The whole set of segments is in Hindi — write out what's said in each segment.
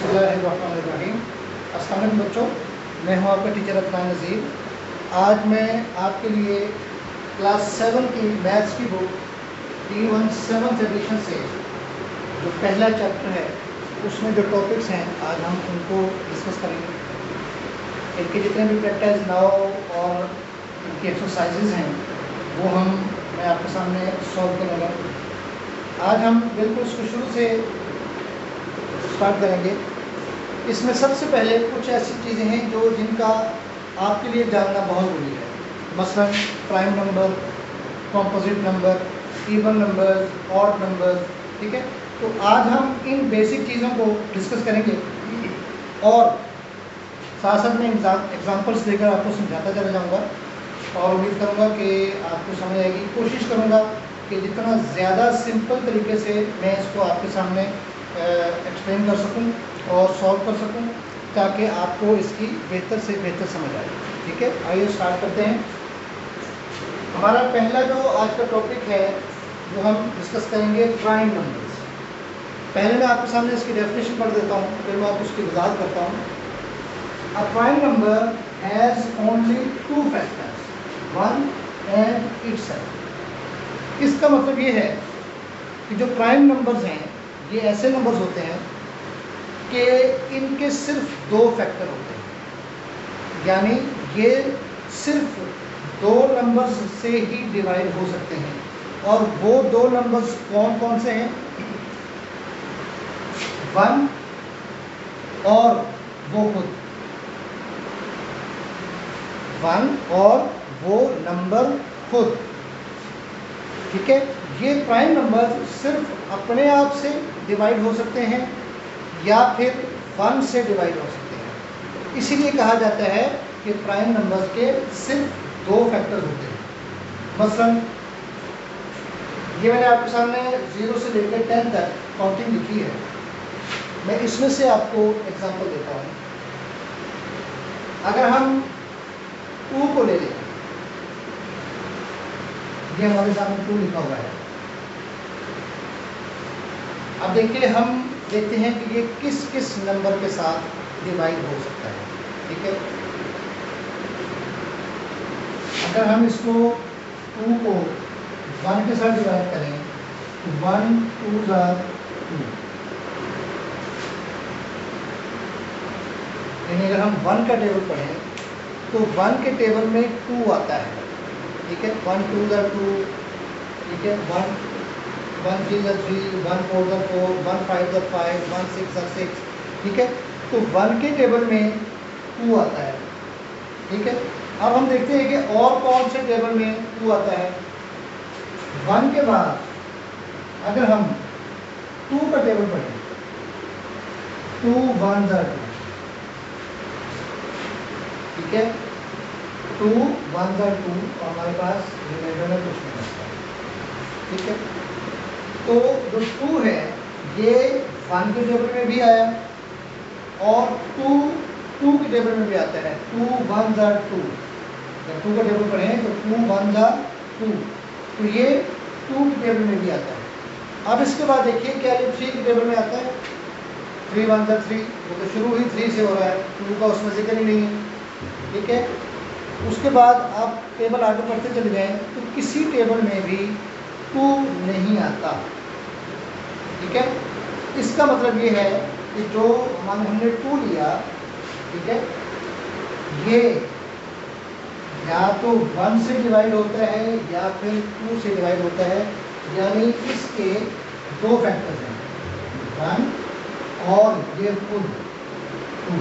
बिस्मिल्लाहिर्रहमानिर्रहीम। अस्सलाम वालेकुम बच्चों, मैं हूं आपका टीचर अदनान नज़ीर। आज मैं आपके लिए क्लास 7 की मैथ्स की बुक T1 7th एडिशन से जो पहला चैप्टर है उसमें जो टॉपिक्स हैं आज हम उनको डिस्कस करेंगे। इनके जितने भी प्रैक्टिस नाउ और इनकी एक्सरसाइजेज हैं वो मैं आपके सामने सॉल्व करूँगा। आज हम बिल्कुल इसको शुरू से स्टार्ट करेंगे। इसमें सबसे पहले कुछ ऐसी चीज़ें हैं जो जिनका आपके लिए जानना बहुत ज़रूरी है, मसलन prime number, composite number, even number, odd number. ठीक है, तो आज हम इन बेसिक चीज़ों को डिस्कस करेंगे और साथ साथ में एग्जांपल्स देकर आपको समझाता चला जाऊंगा और उम्मीद करूंगा कि आपको समझ आएगी। कोशिश करूंगा कि जितना ज़्यादा सिंपल तरीके से मैं इसको आपके सामने एक्सप्लेन कर सकूं और सॉल्व कर सकूं ताकि आपको इसकी बेहतर से बेहतर समझ आए। ठीक है, आइए स्टार्ट करते हैं। हमारा पहला जो आज का टॉपिक है वो हम डिस्कस करेंगे प्राइम नंबर्स। पहले मैं आपके सामने इसकी डेफिनेशन पढ़ देता हूँ, फिर मैं आपको उसकी वजाहत करता हूँ। A prime number has only two factors, one and itself. इसका मतलब ये है कि जो प्राइम नंबर्स हैं ये ऐसे नंबर्स होते हैं कि इनके सिर्फ दो फैक्टर होते हैं, यानी ये सिर्फ दो नंबर्स से ही डिवाइड हो सकते हैं। और वो दो नंबर्स कौन कौन से हैं? वन और वो खुद, वन और वो नंबर खुद। ठीक है, ये प्राइम नंबर सिर्फ अपने आप से डिवाइड हो सकते हैं या फिर वन से डिवाइड हो सकते हैं। इसीलिए कहा जाता है कि प्राइम नंबर्स के सिर्फ दो फैक्टर होते हैं। मसलन ये मैंने आपके सामने 0 से लेकर 10 तक काउंटिंग लिखी है। मैं इसमें से आपको एग्जांपल देता हूँ। अगर हम 2 को ले लें, ये हमारे सामने 2 लिखा हुआ है। अब देखिए, हम देखते हैं कि ये किस किस नंबर के साथ डिवाइड हो सकता है। ठीक है, अगर हम इसको 2 को 1 के साथ डिवाइड करें तो 1 2 2, यानी अगर हम 1 का टेबल पढ़ें तो 1 के टेबल में 2 आता है। ठीक है, 1 2 2, ठीक है, 1 3 3, 1 4 4, 1 5 5, 1 6 6। ठीक है, तो 1 के टेबल में 2 आता है। ठीक है, अब हम देखते हैं कि और कौन से टेबल में 2 आता है। 1 के बाद अगर हम 2 का टेबल पढ़ें, 2 1 2, ठीक है, 2 1 2, और हमारे पास रिमाइंडर में कुछ नहीं बचता। ठीक है, तो जो 2 है ये 1 के टेबल में भी आया और 2 के टेबल में भी आता है। 2 1 2, जब 2 का टेबल पढ़ें तो 2 1 2, तो ये 2 के टेबल में भी आता है। अब इसके बाद देखिए क्या ये 3 के टेबल में आता है। 3 1 3, वो तो शुरू ही 3 से हो रहा है, 2 का उसमें जिक्र ही नहीं है। ठीक है, उसके बाद आप टेबल आगे बढ़ते चले जाएं तो किसी टेबल में भी 2 नहीं आता। ठीक है, इसका मतलब ये है कि जो हमने 2 लिया, ठीक है, ये या तो 1 से डिवाइड होता है या फिर 2 से डिवाइड होता है, यानी इसके दो फैक्टर्स हैं, 1 और ये खुद 2।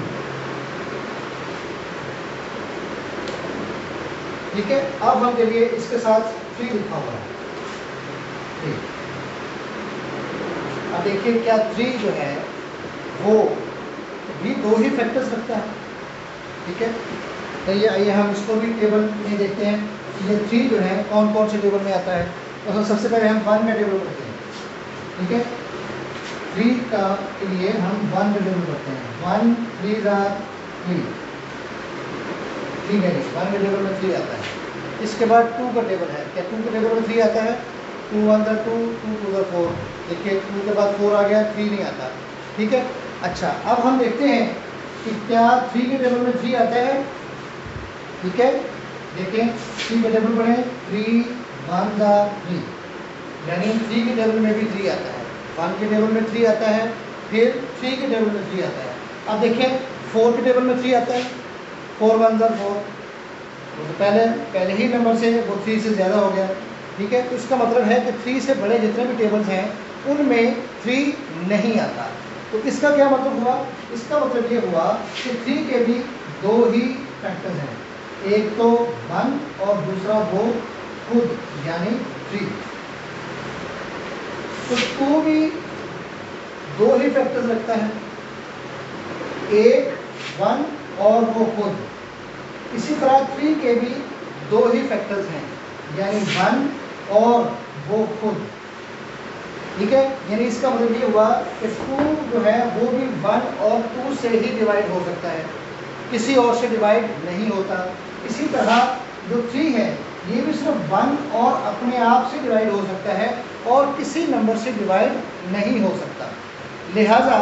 ठीक है, अब हम चलिए इसके साथ 3 लिखा हुआ है। ठीक, अब देखिए क्या 3 जो है वो भी 2 ही फैक्टर्स रखता है। ठीक है, तो ये आइए हम इसको भी टेबल में देखते हैं। ये 3 जो है कौन कौन से टेबल में आता है। तो सबसे पहले हम 1 का टेबल पढ़ते हैं। ठीक है, 3 का के लिए हम 1 का टेबल पढ़ते हैं। 1 3 3, ठीक है, 1 के टेबल में 3 आता है। इसके बाद 2 का टेबल है। क्या 2 के टेबल में 3 आता है? 2 1 2, 2 2 4। देखिए 2 के बाद 4 आ गया, 3 नहीं आता। ठीक है, अच्छा, अब हम देखते हैं कि क्या 3 के टेबल में 3 आता है। ठीक है, देखें 3 के टेबल पढ़ें, 3 1 ज़ा 3, यानी 3 के टेबल में भी 3 आता है, 1 के टेबल में 3 आता है, फिर 3 के टेबल में 3 आता है। अब देखें 4 के टेबल में 3 आता है, 4 1 ज़ा 4, तो पहले ही नंबर से वो 3 से ज़्यादा हो गया। ठीक है, तो इसका मतलब है कि 3 से बड़े जितने भी टेबल्स हैं उनमें 3 नहीं आता। तो इसका क्या मतलब हुआ? इसका मतलब ये हुआ कि 3 के भी 2 ही फैक्टर्स हैं, एक तो 1 और दूसरा वो खुद यानी 3। तो 2 भी 2 ही फैक्टर्स रखता है, एक 1 और वो खुद। इसी तरह 3 के भी 2 ही फैक्टर्स हैं, यानी 1 और वो खुद। ठीक है, यानी इसका मतलब ये हुआ कि 2 जो है वो भी 1 और 2 से ही डिवाइड हो सकता है, किसी और से डिवाइड नहीं होता। इसी तरह जो 3 है ये भी सिर्फ 1 और अपने आप से डिवाइड हो सकता है और किसी नंबर से डिवाइड नहीं हो सकता। लिहाजा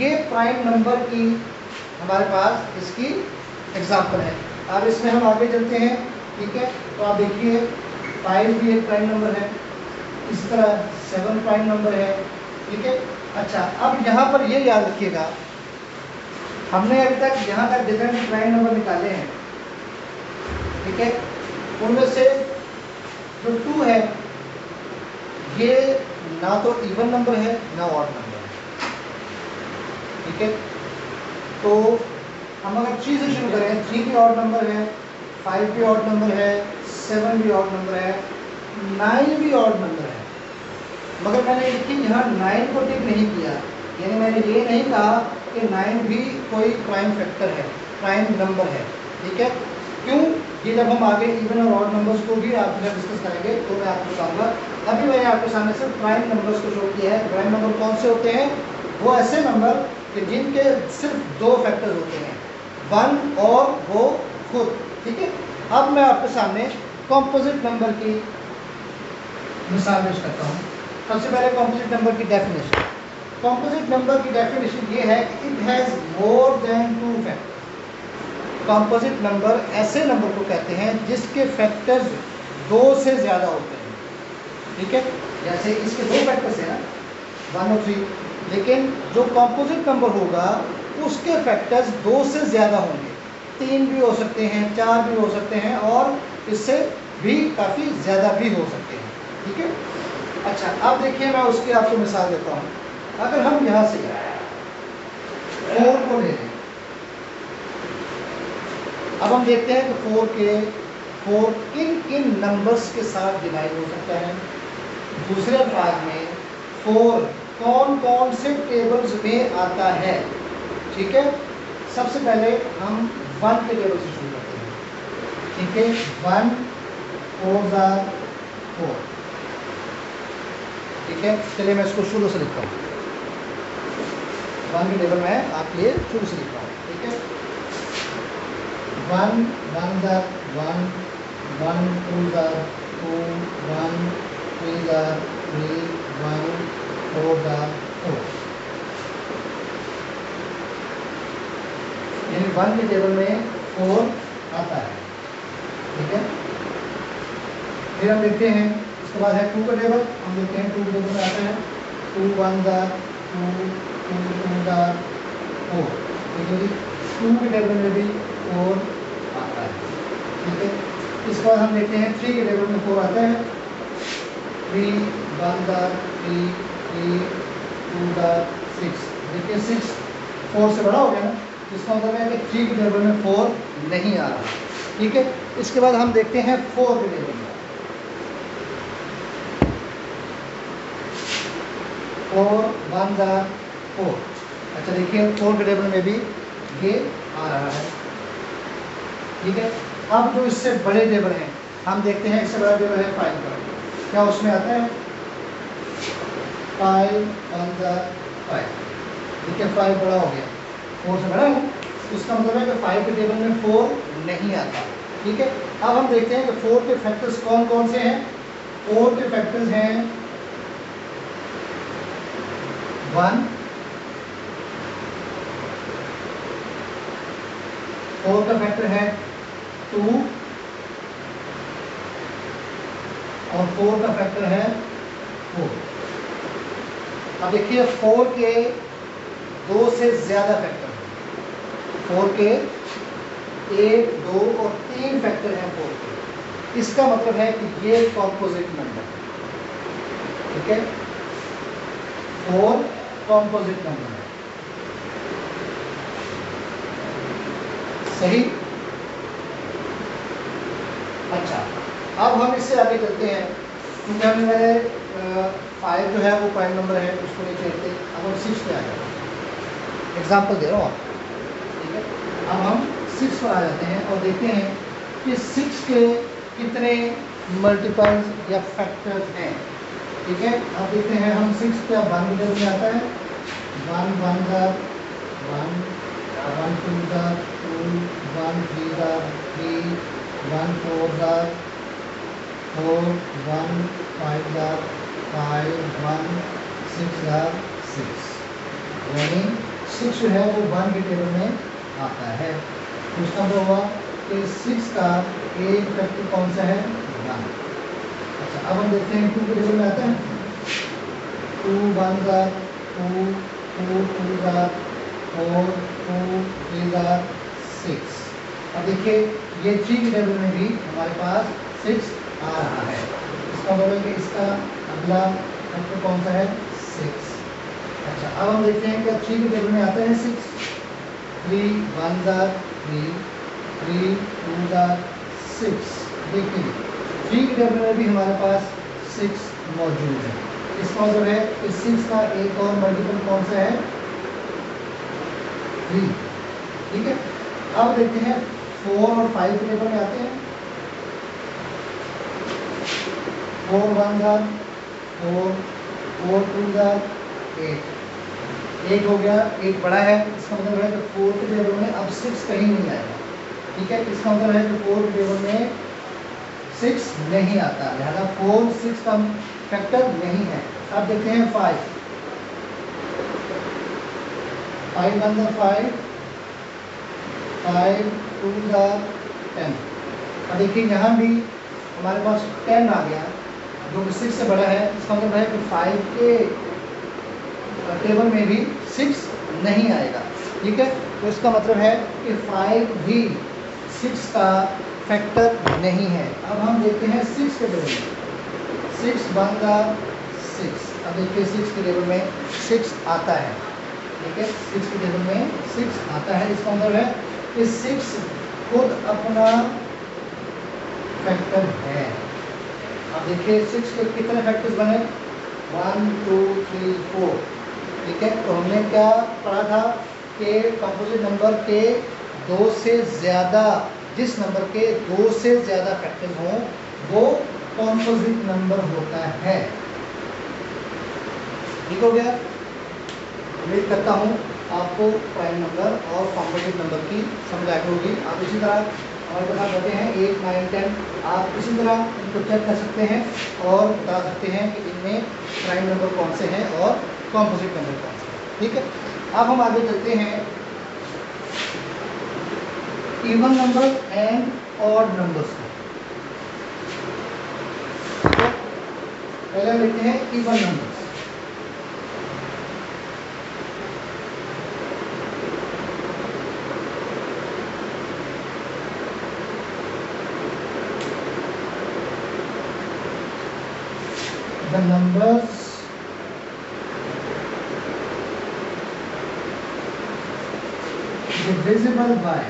ये प्राइम नंबर की हमारे पास इसकी एग्जाम्पल है। अब इसमें हम आगे चलते हैं। ठीक है, तो आप देखिए 5 भी एक प्राइम नंबर है, इस तरह 7 प्राइम नंबर है। ठीक है, अच्छा अब यहाँ पर ये याद रखिएगा, हमने अभी तक यहाँ तक जितने प्राइम नंबर निकाले हैं, ठीक है, उनमें से जो 2 है ये ना तो इवन नंबर है ना ऑड नंबर है। ठीक है, तो हम अगर 3 से शुरू करें, 3 भी ऑड नंबर है, 5 भी ऑड नंबर है, 7 भी ऑड नंबर है, 9 भी ऑड नंबर है। मगर मैंने देखिए यहाँ 9 को टिक नहीं किया, यानी मैंने ये नहीं कहा कि 9 भी कोई प्राइम फैक्टर है, प्राइम नंबर है। ठीक है, क्यों? ये जब हम आगे इवन और ऑड नंबर्स को भी आपके साथ डिस्कस करेंगे तो मैं आपको बताऊंगा। अभी मैंने आपके सामने सिर्फ प्राइम नंबर्स को शो किया है। प्राइम नंबर कौन से होते हैं? वो ऐसे नंबर कि जिनके सिर्फ 2 फैक्टर्स होते हैं, 1 और वो खुद। ठीक है, अब मैं आपके सामने कॉम्पोजिट नंबर की मिसाल पेश करता हूँ। सबसे पहले कॉम्पोजिट नंबर की डेफिनेशन। कॉम्पोजिट नंबर की डेफिनेशन ये है कि it has more than 2 factors. Composite number ऐसे नंबर को कहते हैं जिसके फैक्टर्स 2 से ज़्यादा होते हैं। ठीक है, जैसे इसके 2 फैक्टर्स हैं ना, 1 और 3, लेकिन जो कॉम्पोजिट नंबर होगा उसके फैक्टर्स 2 से ज़्यादा होंगे, 3 भी हो सकते हैं, 4 भी हो सकते हैं और इससे भी काफ़ी ज़्यादा भी हो सकते हैं। ठीक है, अच्छा अब देखिए मैं उसकी आपको मिसाल देता हूँ। अगर हम यहाँ से 4 को ले लें, अब हम देखते हैं कि 4 किन किन नंबर्स के साथ डिवाइड हो सकता है। दूसरे अल्फाज में 4 कौन कौन से टेबल्स में आता है। ठीक है, सबसे पहले हम 1 के टेबल से शुरू करते हैं। ठीक है, 1 4 ज़ा 4। ठीक है, चलिए मैं इसको शुरू से लिखता हूँ। 1 के टेबल में आपके लिए शुरू से लिख रहा हूँ। ठीक है, 1 1 ज़ा 1, 1 2 ज़ा 2, 1 3 ज़ा 3, 1 4 ज़ा 4। यानी 1 के टेबल में 4 आता है। ठीक है, फिर हम देखते हैं, उसके बाद है 2 का टेबल। हम देखते हैं 2 के टेबल में आता है 2 1 ज़ा 2, 2 2 ज़ा 4। ठीक है जी, 2 के टेबल में भी 4 आता है। ठीक है, इसके बाद हम देखते हैं 3 के टेबल में 4 आता है 3 1 ज़ा 3, 3 2 ज़ा 6। देखिए 6 4 से बड़ा हो गया ना, इसका मतलब है कि 3 के टेबल में 4 नहीं आ रहा। ठीक है, इसके बाद हम देखते हैं 4 के टेबल में 4 1 ज़ा 4। अच्छा देखिए 4 के टेबल में भी ये आ रहा है। ठीक है, अब जो इससे बड़े टेबल हैं हम देखते हैं। इससे बड़ा टेबल है 5 का, क्या उसमें आता है 5 1 ज़ा 5। ठीक है, 5 बड़ा हो गया, 4 से बड़ा है, इसका मतलब है कि 5 के टेबल में 4 नहीं आता। ठीक है, अब हम देखते हैं कि 4 के फैक्टर्स कौन कौन से हैं। 4 के फैक्टर्स हैं 1 4 का फैक्टर है 2 और 4 का फैक्टर है 4। अब देखिए 4 के 2 से ज़्यादा फैक्टर हैं। 4 के 1, 2 और 3 फैक्टर हैं 4 के। इसका मतलब है कि ये कॉम्पोजिट नंबर है। ठीक है, 4 कॉम्पोजिट नंबर है। सही। अच्छा, अब हम इससे आगे चलते हैं, क्योंकि हमने मैंने 5 जो है वो प्राइम नंबर है, उसको नहीं छेड़ते। अब हम 6 पे आ जाते हैं, एग्जाम्पल दे रहा हूँ आपको। ठीक है, अब हम 6 पर आ जाते हैं और देखते हैं कि 6 के कितने मल्टीपल्स या फैक्टर्स हैं। ठीक है, अब देखते हैं हम 6 क्या 1 मीटर में आता है। 1 1 का 1, 1 2 का 2, 1 3 का 3, 1 4 का 4, 1 5 का 5, 1 6 का 6। यानी 6 जो है वो 1 के टेबल में आता है। तो उसका मतलब हुआ कि 6 का एक फैक्टर कौन सा है? 1। अच्छा, अब हम देखते हैं 2 के टेबल में आता है। 2 1 का 2, 2 2 का 4, 2 3 का 6। अब देखिए ये 3 के टेबल में भी हमारे पास 6 आ रहा है। इसका मतलब कि इसका अगला फैक्टर कौन सा है? 6। अच्छा, अब हम देखते हैं कि 3 के टेबल में आता है 6। 3 1 का 3, 3 2 का 6। देखिए 3 के टेबल में भी हमारे पास 6 मौजूद है। इसका मतलब है कि 6 का एक और मल्टीपल कौन सा है? 3। ठीक है, अब देखते हैं 4 और 5 के टेबल में आते हैं। 4 1 का 4, 4 2 का 8। 8 हो गया, 8 बड़ा है। इसका मतलब है कि 4 के टेबल में अब 6 कहीं नहीं आएगा। ठीक है, इसका मतलब है कि 4 के टेबल में 6 नहीं आता, लिहाजा 4 6 का फैक्टर नहीं है। अब देखते हैं 5 1 का 5, 5 2 का 10। अब देखिए यहाँ भी हमारे पास 10 आ गया, जो कि 6 से बड़ा है। इसका मतलब है कि 5 के टेबल में भी 6 नहीं आएगा। ठीक है, तो इसका मतलब है कि 5 भी 6 का फैक्टर नहीं है। अब हम देखते हैं 6 के टेबल में। 6 1 का 6। अब देखिए 6 के टेबल में 6 आता है। ठीक है, 6 के टेबल में 6 आता है। इसका मतलब है कि 6 खुद अपना फैक्टर है। अब देखिए 6 के कितने फैक्टर्स बने? 1 2 3 4। ठीक है, तो हमने क्या पढ़ा था कि कंपोजिट नंबर के 2 से ज़्यादा, जिस नंबर के 2 से ज़्यादा फैक्टर्स हों वो कंपोजिट नंबर होता है। ठीक हो गया। उम्मीद करता हूँ आपको प्राइम नंबर और कंपोजिट नंबर की समझ आ गई होगी। आप इसी तरह हमारे पास रहते हैं 8 9 10, आप इसी तरह इनको चेक कर सकते हैं और बता सकते हैं कि इनमें प्राइम नंबर कौन से हैं और कंपोजिट नंबर कौन से हैं। ठीक है, अब हम आगे चलते हैं even number and odd numbers को। ठीक है, पहले हम लिखते हैं even numbers. The numbers divisible by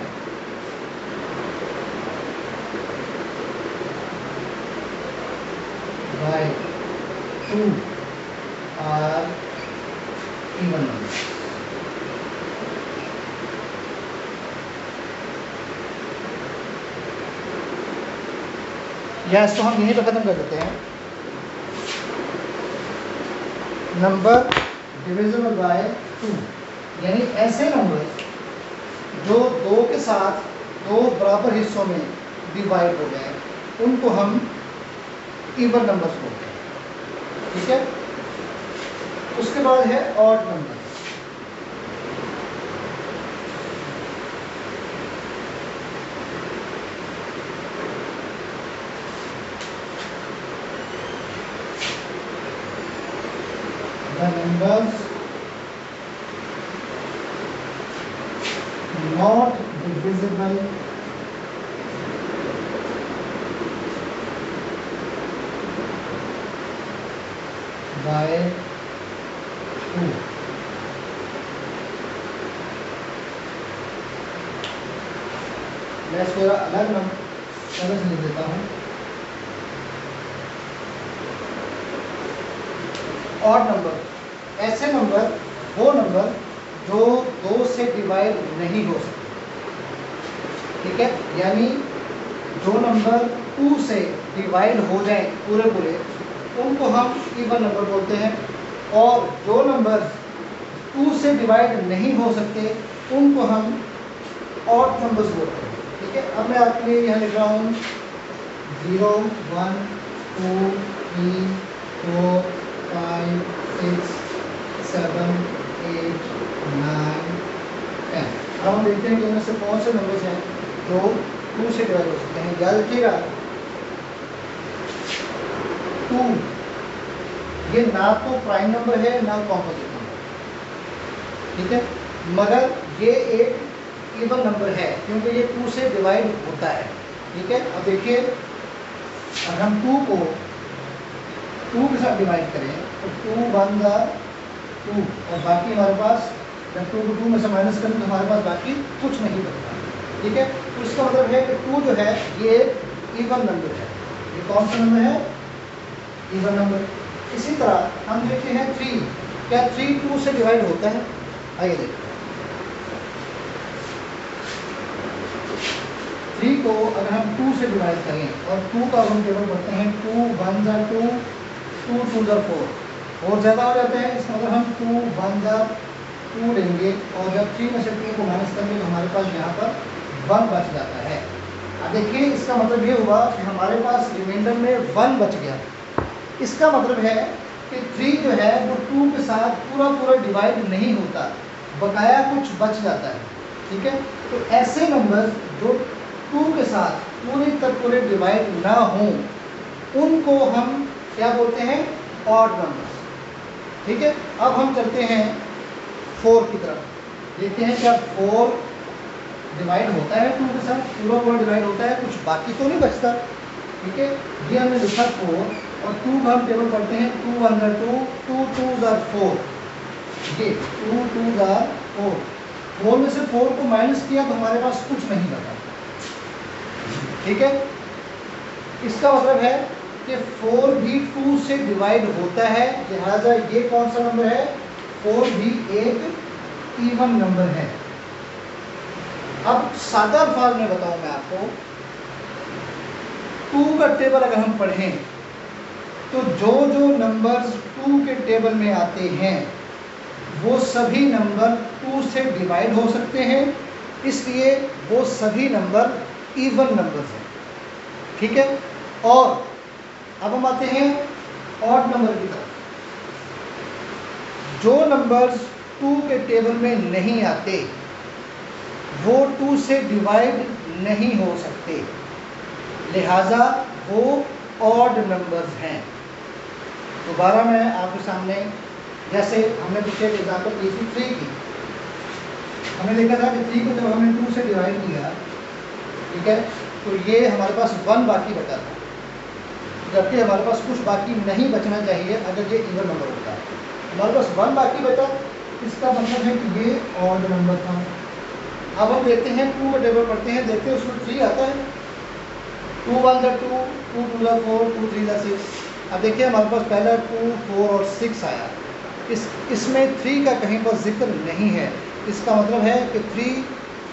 by 2 are even numbers. या इसको हम यहीं पर खत्म कर देते हैं। नंबर डिविजिबल बाय 2 यानी ऐसे नंबर जो 2 के साथ 2 बराबर हिस्सों में डिवाइड हो गए, उनको हम इवन नंबर्स बोलते हैं। ठीक है, उसके बाद है odd number. the numbers not divisible by 2. मैं इसको अलग नंबर से लिख देता हूँ। ऑड नंबर, ऐसे नंबर, वो नंबर जो 2 से डिवाइड नहीं हो सकते, ठीक है। यानी जो नंबर 2 से डिवाइड हो जाए पूरे पूरे, उनको हम इवन नंबर बोलते हैं। और जो नंबर 2 से डिवाइड नहीं हो सकते, उनको हम ऑड नंबर्स बोलते हैं, ठीक है। अब मैं आपके लिए यहाँ लिख रहा हूँ 0, 1, 2, 3, 4, 5, 6, 7, 8, 9, 10। अब हम देखते हैं कि इनमें से कौन से नंबर्स हैं जो 2 से डिवाइड हो सकते हैं। याद रखिएगा 2 ये ना तो प्राइम नंबर है ना कॉम्पोजिट नंबर, ठीक है, मगर ये एक इवन नंबर है क्योंकि ये 2 से डिवाइड होता है, ठीक है। अब देखिए अगर हम 2 को 2 के साथ डिवाइड करें तो 2 1 जा 2 और बाकी हमारे पास, जब 2 को 2 में से माइनस करें तो हमारे पास बाकी कुछ नहीं बचता, ठीक है। तो इसका मतलब है कि 2 जो है ये इवन नंबर है। ये कौन सा नंबर है? Even number. इसी तरह हम देखते हैं 3, क्या 3 2 से डिवाइड होता है? आइए देखते हैं। 3 को अगर हम 2 से डिवाइड करें और 2 का हम टेबल पढ़ते हैं 2 1 जा 2, 2 2 जा 4, और ज़्यादा हो जाता है। इसका मतलब हम 2 1 जा 2 लेंगे और जब 3 में से 3 को माइनस करेंगे तो हमारे पास यहाँ पर 1 बच जाता है। अब देखिए इसका मतलब ये हुआ कि हमारे पास रिमाइंडर में 1 बच गया। इसका मतलब है कि 3 जो है वो 2 के साथ पूरा पूरा डिवाइड नहीं होता, बकाया कुछ बच जाता है, ठीक है। तो ऐसे नंबर जो 2 के साथ पूरे डिवाइड ना हो, उनको हम क्या बोलते हैं? ऑड नंबर्स, ठीक है। अब हम चलते हैं 4 की तरफ, देखते हैं क्या 4 डिवाइड होता है 2 के साथ, पूरा डिवाइड होता है, कुछ बाकी तो नहीं बचता, ठीक है। ये हमने लिखा 4 और 2 का हम टेबल पढ़ते हैं 2 1 जा 2, 2 2 जा 4, ये 2 2 जा 4। 4 में से 4 को माइनस किया तो हमारे पास कुछ नहीं बचा, ठीक है। इसका मतलब है कि 4 भी 2 से डिवाइड होता है, लिहाजा ये कौन सा नंबर है? 4 भी एक इवन नंबर है। अब सादा अल्फाज में बताऊं मैं आपको, 2 का टेबल अगर हम पढ़ें तो जो जो नंबर्स 2 के टेबल में आते हैं वो सभी नंबर 2 से डिवाइड हो सकते हैं, इसलिए वो सभी नंबर इवन नंबर्स हैं, ठीक है। और अब हम आते हैं ऑड नंबर की तरफ। जो नंबर्स 2 के टेबल में नहीं आते वो 2 से डिवाइड नहीं हो सकते, लिहाजा वो ऑड नंबर्स हैं। दोबारा मैं आपके सामने, जैसे हमने पिछले एग्जाम्पल दी थी 3 की, हमने देखा था कि 3 को जब हमने 2 से डिवाइड किया, ठीक है, तो ये हमारे पास 1 बाकी बचा था, जबकि हमारे पास कुछ बाकी नहीं बचना चाहिए अगर ये इवन नंबर होता है। हमारे पास 1 बाकी बचा, इसका मतलब है कि ये ऑड नंबर था। अब हम देखते हैं 2 का टेबल पढ़ते हैं, देखते हैं उसमें 3 आता है, 2 1 जा 2, 2 2 जा 4, 2 3 जा 6। अब देखिए हमारे पास पहला 2 4 और 6 आया, इसमें 3 का कहीं पर जिक्र नहीं है। इसका मतलब है कि 3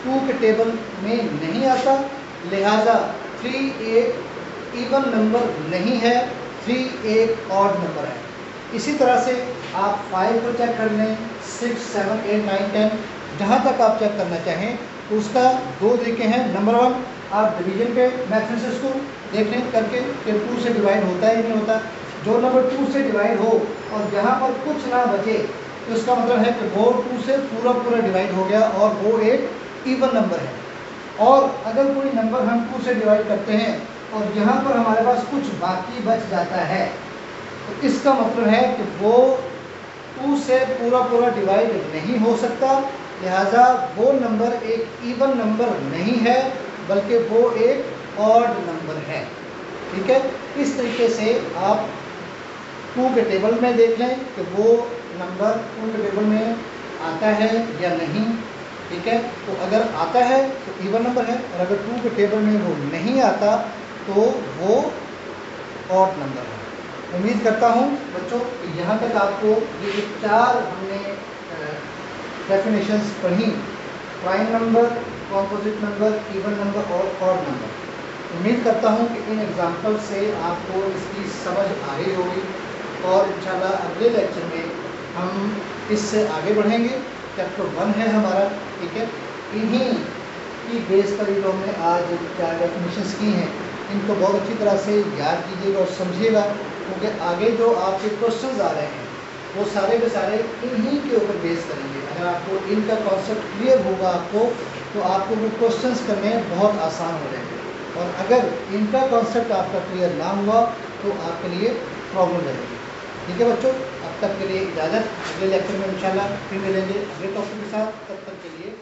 2 के टेबल में नहीं आता, लिहाजा 3 एक इवन नंबर नहीं है, 3 एक ऑड नंबर है। इसी तरह से आप 5 को चेक कर लें, 6 7 8 9 10, जहाँ तक आप चेक करना चाहें। तो उसका 2 तरीके हैं। नंबर 1, आप डिवीजन के मेथड से इसको देख लें करके कि 2 से डिवाइड होता है या नहीं होता। जो नंबर 2 से डिवाइड हो और जहाँ पर कुछ ना बचे तो इसका मतलब है कि वो 2 से पूरा डिवाइड हो गया और वो एक इवन नंबर है। और अगर कोई नंबर हम 2 से डिवाइड करते हैं और यहाँ पर हमारे पास कुछ बाकी बच जाता है तो इसका मतलब है कि वो 2 से पूरा पूरा डिवाइड नहीं हो सकता, लिहाजा वो नंबर एक इवन नंबर नहीं है बल्कि वो एक ऑड नंबर है। ठीक है, इस तरीके से आप 2 के टेबल में देख लें कि वो नंबर उनके टेबल में आता है या नहीं। ठीक है, तो अगर आता है तो इवन नंबर है, और अगर 2 के टेबल में वो नहीं आता तो वो ऑड नंबर है। उम्मीद करता हूँ बच्चों कि यहाँ तक आपको ये 4 हमने डेफिनेशंस पढ़ी, prime number, composite number, even number और ऑड नंबर। उम्मीद करता हूँ कि इन एग्जाम्पल से आपको इसकी समझ आ गई होगी, और इंशाल्लाह अगले लेक्चर में हम इससे आगे बढ़ेंगे। चैप्टर 1 है हमारा। ठीक है, इन्हीं की बेस पर जो हमने आज 4 डेफिनेशंस की हैं, इनको बहुत अच्छी तरह से याद कीजिएगा और समझिएगा, क्योंकि आगे जो आपके क्वेश्चंस आ रहे हैं वो सारे के सारे इन्हीं के ऊपर बेस करेंगे। अगर आपको इनका कॉन्सेप्ट क्लियर होगा तो आपको वो क्वेश्चंस करने बहुत आसान हो जाएंगे, और अगर इनका कॉन्सेप्ट आपका क्लियर ना हुआ तो आपके लिए प्रॉब्लम रहेगी। ठीक है बच्चों, अब तक के लिए इजाज़त। अगले लेक्चर में इंशाल्लाह फिर मिलेंगे अगले टॉपिक के साथ। तब तक के लिए